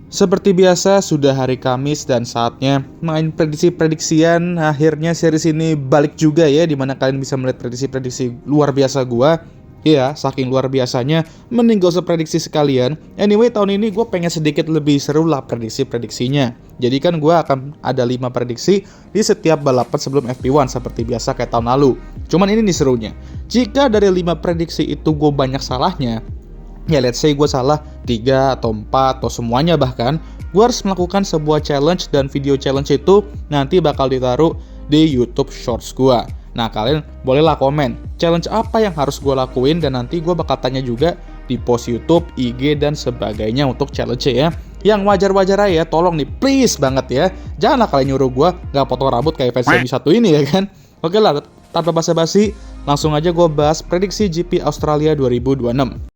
Seperti biasa, sudah hari Kamis dan saatnya main prediksi-prediksian. Akhirnya series ini balik juga ya, dimana kalian bisa melihat prediksi-prediksi luar biasa gua. Iya, saking luar biasanya, mending gak usah prediksi sekalian. Anyway, tahun ini gue pengen sedikit lebih seru lah prediksi-prediksinya. Jadi kan gue akan ada 5 prediksi di setiap balapan sebelum FP1 seperti biasa kayak tahun lalu. Cuman ini nih serunya. Jika dari 5 prediksi itu gue banyak salahnya, ya let's say gue salah 3 atau 4 atau semuanya bahkan, gue harus melakukan sebuah challenge dan video challenge itu nanti bakal ditaruh di YouTube Shorts gue. Nah, kalian bolehlah komen challenge apa yang harus gue lakuin dan nanti gue bakal tanya juga di post YouTube, IG, dan sebagainya untuk challenge ya. Yang wajar-wajar aja, tolong nih, please banget ya. Janganlah kalian nyuruh gue gak potong rambut kayak fans satu ini ya kan. Oke lah, tanpa basa-basi, langsung aja gue bahas prediksi GP Australia 2026.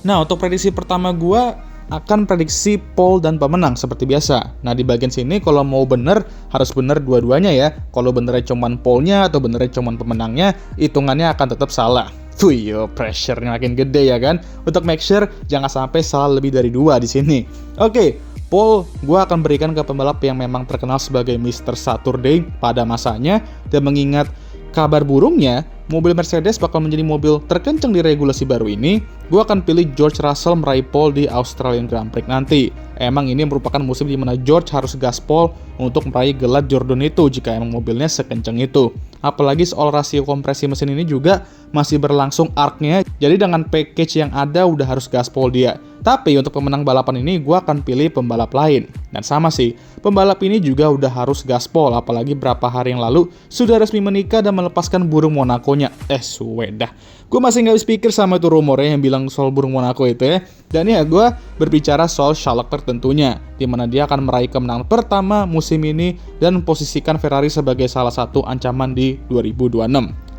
Nah, untuk prediksi pertama gue akan prediksi pole dan pemenang seperti biasa. Nah, di bagian sini kalau mau bener, harus bener dua-duanya ya. Kalau benernya cuman pole-nya atau benernya cuman pemenangnya, hitungannya akan tetap salah. Yo, pressure-nya makin gede ya kan? Untuk make sure jangan sampai salah lebih dari 2 di sini. Oke, pole gue akan berikan ke pembalap yang memang terkenal sebagai Mr. Saturday pada masanya. Dan mengingat kabar burungnya, mobil Mercedes bakal menjadi mobil terkencang di regulasi baru ini, gue akan pilih George Russell meraih pole di Australian Grand Prix nanti. Emang ini merupakan musim di mana George harus gaspol untuk meraih gelar Jordan itu jika emang mobilnya sekencang itu. Apalagi soal rasio kompresi mesin ini juga masih berlangsung arc-nya, jadi dengan package yang ada udah harus gaspol dia. Tapi untuk pemenang balapan ini gue akan pilih pembalap lain. Dan sama sih, pembalap ini juga udah harus gaspol, apalagi berapa hari yang lalu sudah resmi menikah dan melepaskan burung Monaco-nya. Suwedah. Gue masih nggak habis pikir sama itu rumornya yang bilang soal burung Monaco itu ya. Dan ya, gue berbicara soal Charles Leclerc tentunya, di mana dia akan meraih kemenangan pertama musim ini dan memposisikan Ferrari sebagai salah satu ancaman di 2026.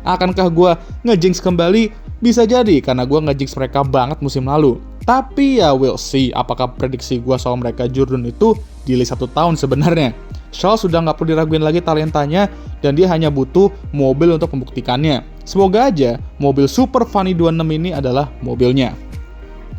Akankah gue ngejinx kembali? Bisa jadi, karena gue ngejinx mereka banget musim lalu. Tapi ya we'll see apakah prediksi gue soal mereka Jordan itu delay 1 tahun sebenarnya. Charles sudah nggak perlu diraguin lagi talentanya dan dia hanya butuh mobil untuk membuktikannya. Semoga aja mobil Super Funny 26 ini adalah mobilnya.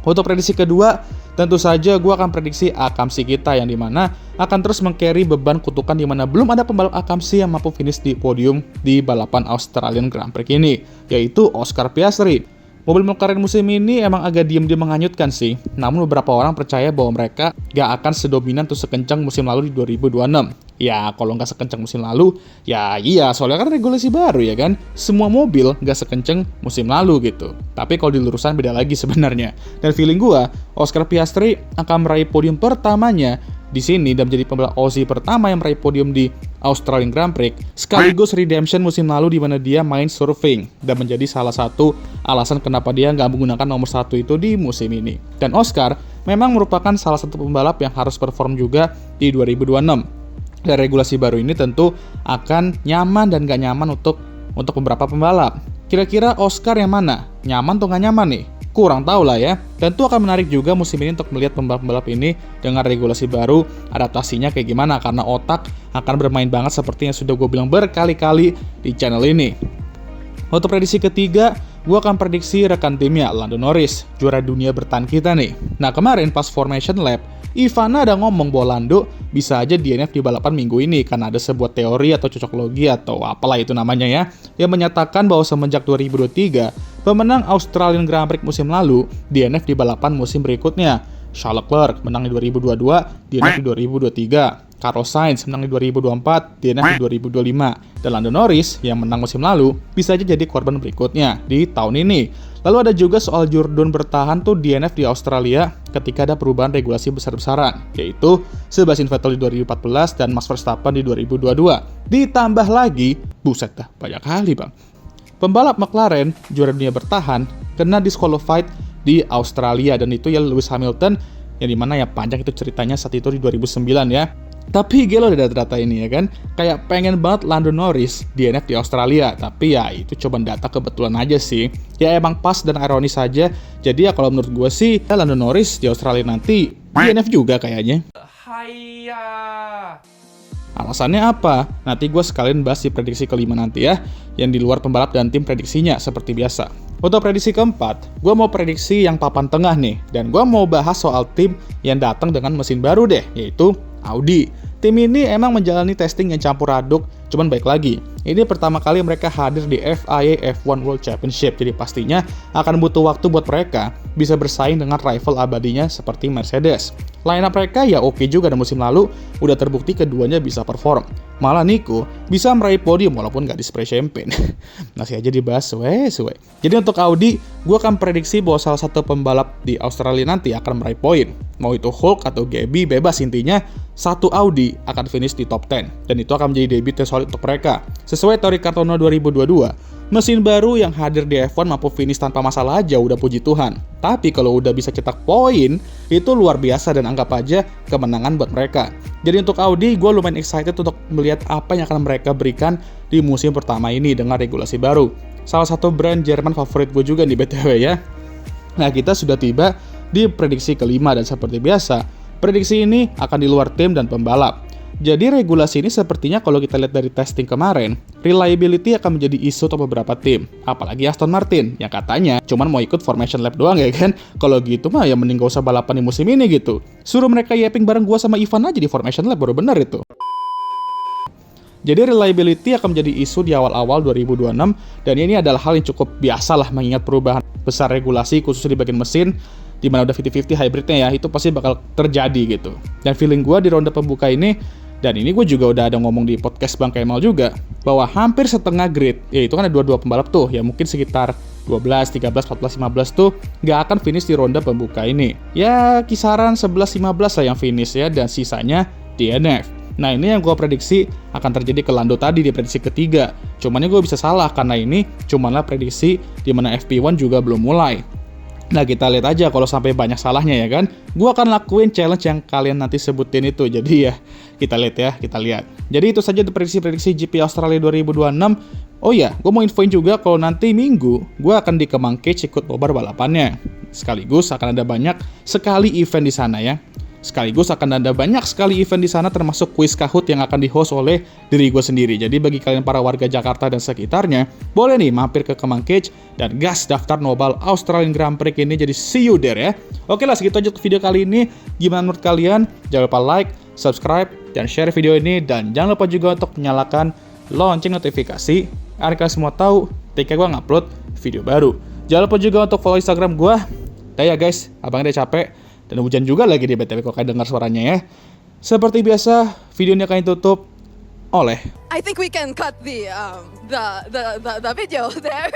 Untuk prediksi kedua, tentu saja gue akan prediksi Akamsi kita yang dimana akan terus meng-carry beban kutukan dimana belum ada pembalap Akamsi yang mampu finish di podium di balapan Australian Grand Prix ini, yaitu Oscar Piastri. Mobil McLaren musim ini emang agak diem-diem menganyutkan sih, namun beberapa orang percaya bahwa mereka gak akan sedominan atau sekencang musim lalu di 2026. Ya, kalau nggak sekencang musim lalu, ya iya, soalnya kan regulasi baru ya kan. Semua mobil nggak sekencang musim lalu gitu. Tapi kalau di lurusan beda lagi sebenarnya. Dan feeling gua, Oscar Piastri akan meraih podium pertamanya di sini dan menjadi pembalap Aussie pertama yang meraih podium di Australian Grand Prix, sekaligus redemption musim lalu di mana dia main surfing dan menjadi salah satu alasan kenapa dia nggak menggunakan nomor 1 itu di musim ini. Dan Oscar memang merupakan salah satu pembalap yang harus perform juga di 2026. Dan regulasi baru ini tentu akan nyaman dan gak nyaman untuk beberapa pembalap. Kira-kira Oscar yang mana? Nyaman atau gak nyaman nih? Kurang tahu lah ya. Tentu akan menarik juga musim ini untuk melihat pembalap-pembalap ini dengan regulasi baru, adaptasinya kayak gimana, karena otak akan bermain banget seperti yang sudah gue bilang berkali-kali di channel ini. Untuk prediksi ketiga, gue akan prediksi rekan timnya Lando Norris, juara dunia bertahan kita nih. Nah, kemarin pas formation lap, Ivana ada ngomong bahwa Lando bisa aja DNF di balapan minggu ini karena ada sebuah teori atau cocok logi atau apalah itu namanya ya, yang menyatakan bahwa semenjak 2023, pemenang Australian Grand Prix musim lalu DNF di balapan musim berikutnya. Charles Leclerc menang di 2022, DNF di 2023. Carlos Sainz menang di 2024, DNF di 2025. Dan Lando Norris yang menang musim lalu bisa aja jadi korban berikutnya di tahun ini. Lalu ada juga soal Jordan bertahan tuh DNF di Australia ketika ada perubahan regulasi besar-besaran, yaitu Sebastian Vettel di 2014 dan Max Verstappen di 2022. Ditambah lagi, buset dah, banyak kali bang. Pembalap McLaren juara dunia bertahan kena disqualified di Australia dan itu ya Lewis Hamilton, yang dimana ya panjang itu ceritanya saat itu di 2009 ya. Tapi gelo ada data ini ya kan, kayak pengen banget Lando Norris DNF di Australia, tapi ya itu coba data kebetulan aja sih. Ya emang pas dan ironis saja. Jadi ya kalau menurut gue sih, ya Lando Norris di Australia nanti DNF juga kayaknya. Alasannya apa? Nanti gue sekalian bahas di prediksi kelima nanti ya, yang di luar pembalap dan tim prediksinya seperti biasa. Untuk prediksi keempat, gue mau prediksi yang papan tengah nih, dan gue mau bahas soal tim yang datang dengan mesin baru deh, yaitu Audi. Tim ini emang menjalani testing yang campur aduk, cuman baik lagi, ini pertama kali mereka hadir di FIA F1 World Championship, jadi pastinya akan butuh waktu buat mereka bisa bersaing dengan rival abadinya seperti Mercedes. Line up mereka ya oke juga, dan musim lalu udah terbukti keduanya bisa perform. Malah Nico bisa meraih podium walaupun gak di spray champagne. Masih aja dibahas, suwe. Jadi untuk Audi, gue akan prediksi bahwa salah satu pembalap di Australia nanti akan meraih poin. Mau itu Hulk atau Gaby, bebas, intinya satu Audi akan finish di top 10. Dan itu akan menjadi debut yang solid untuk mereka. Sesuai teori Kartono 2022, mesin baru yang hadir di F1 mampu finish tanpa masalah aja udah puji Tuhan. Tapi kalau udah bisa cetak poin, itu luar biasa dan anggap aja kemenangan buat mereka. Jadi untuk Audi, gue lumayan excited untuk melihat apa yang akan mereka berikan di musim pertama ini dengan regulasi baru. Salah satu brand Jerman favorit gue juga nih BTW ya. Nah, kita sudah tiba di prediksi kelima, dan seperti biasa, prediksi ini akan di luar tim dan pembalap. Jadi regulasi ini sepertinya kalau kita lihat dari testing kemarin, reliability akan menjadi isu untuk beberapa tim. Apalagi Aston Martin, yang katanya cuman mau ikut formation lap doang ya kan? Kalau gitu mah ya mending gak usah balapan di musim ini gitu. Suruh mereka yapping bareng gua sama Ivan aja di formation lap, baru bener itu. Jadi reliability akan menjadi isu di awal-awal 2026, dan ini adalah hal yang cukup biasa lah mengingat perubahan besar regulasi khususnya di bagian mesin, di mana udah 50-50 hybridnya ya, itu pasti bakal terjadi gitu. Dan feeling gua di ronde pembuka ini, dan ini gue juga udah ada ngomong di podcast Bang Kemal juga, bahwa hampir setengah grid, ya itu kan ada 22 pembalap tuh, ya mungkin sekitar 12, 13, 14, 15 tuh nggak akan finish di ronde pembuka ini. Ya kisaran 11-15 lah yang finish ya, dan sisanya DNF. Nah ini yang gue prediksi akan terjadi ke Lando tadi di prediksi ketiga. Cumannya gue bisa salah karena ini cumanlah prediksi di mana FP1 juga belum mulai. Nah kita lihat aja kalau sampai banyak salahnya ya kan. Gue akan lakuin challenge yang kalian nanti sebutin itu. Jadi ya kita lihat. Jadi itu saja prediksi-prediksi GP Australia 2026. Oh ya, gue mau infoin juga kalau nanti Minggu gue akan di Kemang Cage ikut nobar balapannya. Sekaligus akan ada banyak sekali event di sana ya. Sekaligus akan ada banyak sekali event di sana termasuk kuis Kahoot yang akan di-host oleh diri gue sendiri. Jadi bagi kalian para warga Jakarta dan sekitarnya, boleh nih mampir ke Kemang Cage dan gas daftar Nobel Australian Grand Prix ini, jadi see you there ya. Oke lah, segitu aja untuk video kali ini. Gimana menurut kalian? Jangan lupa like, subscribe, dan share video ini. Dan jangan lupa juga untuk menyalakan lonceng notifikasi agar kalian semua tahu ketika gue ngupload video baru. Jangan lupa juga untuk follow Instagram gue. Dah ya guys, abangnya udah capek. Dan hujan juga lagi di BTW kalau kalian dengar suaranya ya. Seperti biasa, video ini akan ditutup oleh I think we can cut the video there.